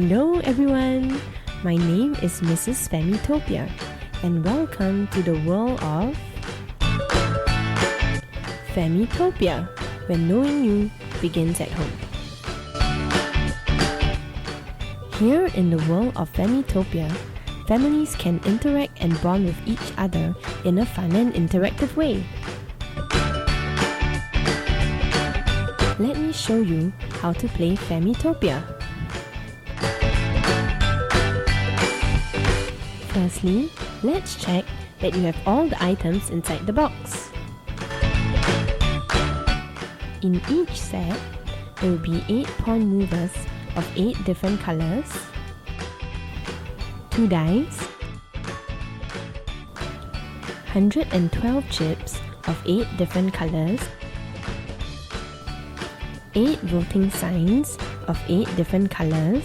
Hello everyone, my name is Mrs. Famitopia and welcome to the world of Famitopia, where knowing you begins at home. Here in the world of Famitopia, families can interact and bond with each other in a fun and interactive way. Let me show you how to play Famitopia. Firstly, let's check that you have all the items inside the box. In each set, there will be 8 pawn movers of 8 different colors, 2 dice, 112 chips of 8 different colors, 8 voting signs of 8 different colors,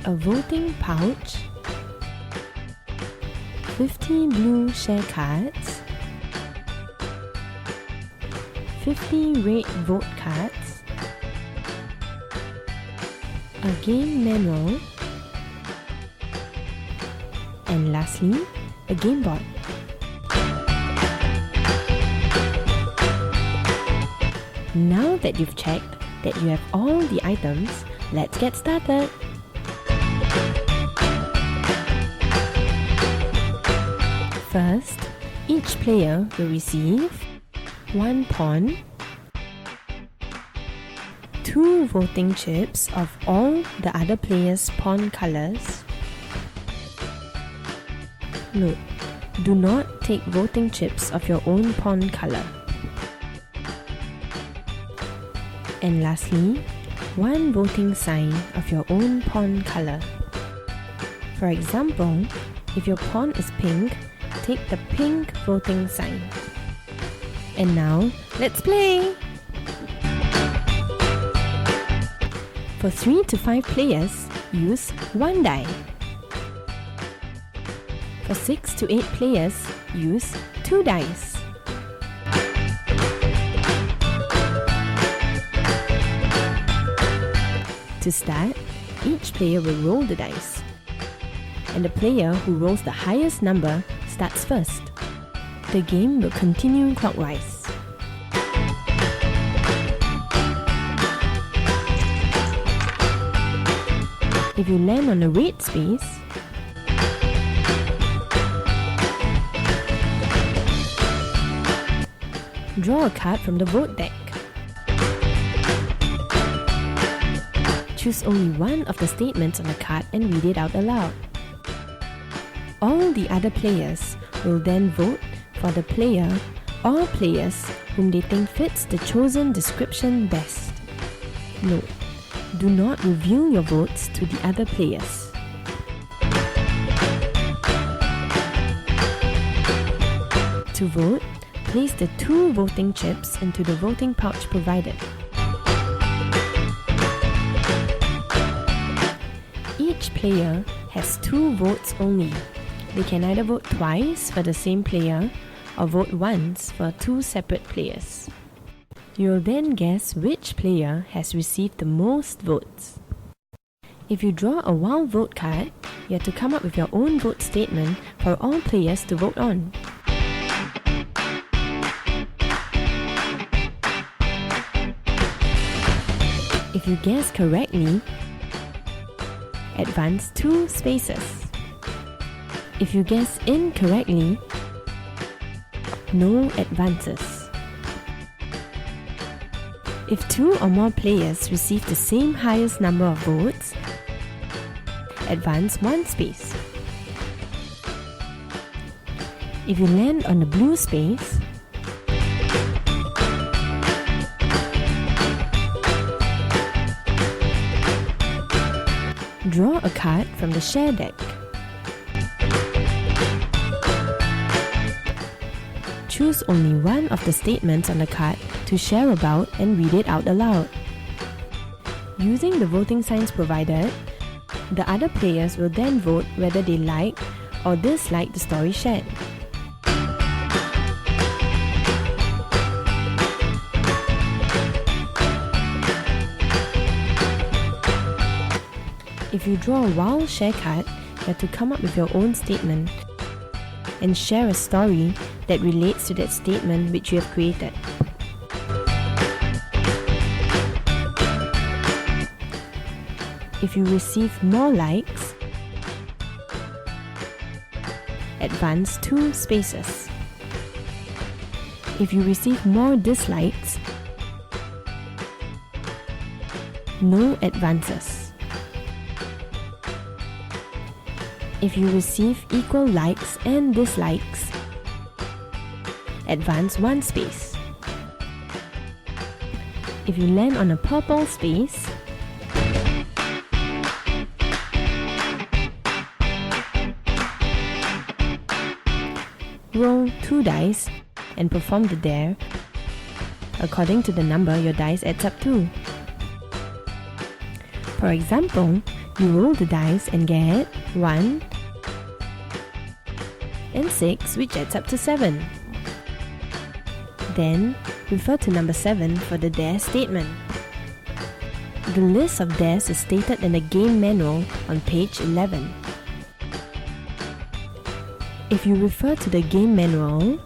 a voting pouch, 50 blue share cards, 50 red vote cards, a game manual, and lastly, a game board. Now that you've checked that you have all the items, let's get started! First, each player will receive 1 pawn, 2 voting chips of all the other players' pawn colors. Note, do not take voting chips of your own pawn color. And lastly, 1 voting sign of your own pawn color. For example, if your pawn is pink, take the pink voting sign. And now, let's play! For 3 to 5 players, use 1 die. For 6 to 8 players, use 2 dice. To start, each player will roll the dice. And the player who rolls the highest number starts first. The game will continue clockwise. If you land on a red space, draw a card from the vote deck. Choose only one of the statements on the card and read it out aloud. All the other players will then vote for the player or players whom they think fits the chosen description best. Note, do not reveal your votes to the other players. To vote, place the 2 voting chips into the voting pouch provided. Each player has 2 votes only. They can either vote twice for the same player or vote once for 2 separate players. You will then guess which player has received the most votes. If you draw a wild vote card, you have to come up with your own vote statement for all players to vote on. If you guess correctly, advance 2 spaces. If you guess incorrectly, no advances. If 2 or more players receive the same highest number of votes, advance 1 space. If you land on the blue space, draw a card from the share deck. Choose only one of the statements on the card to share about and read it out aloud. Using the voting signs provided, the other players will then vote whether they like or dislike the story shared. If you draw a wild share card, you have to come up with your own statement and share a story that relates to that statement which you have created. If you receive more likes, advance 2 spaces. If you receive more dislikes, no advances. If you receive equal likes and dislikes, advance 1 space. If you land on a purple space, roll 2 dice and perform the dare according to the number your dice adds up to. For example, you roll the dice and get 1 and 6, which adds up to 7. Then, refer to number 7 for the dare statement. The list of dares is stated in the game manual on page 11. If you refer to the game manual,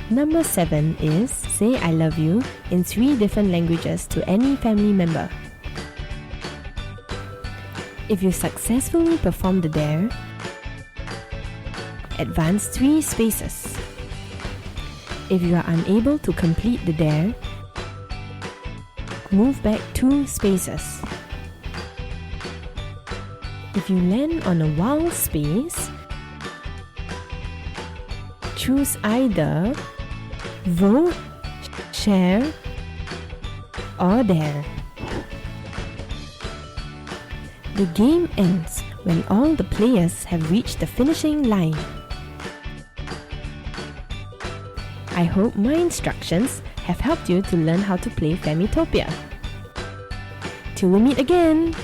number 7 is say I love you in 3 different languages to any family member. If you successfully perform the dare, advance 3 spaces. If you are unable to complete the dare, move back 2 spaces. If you land on a wild space, choose either vote, share, or dare. The game ends when all the players have reached the finishing line. I hope my instructions have helped you to learn how to play Famitopia. Till we meet again!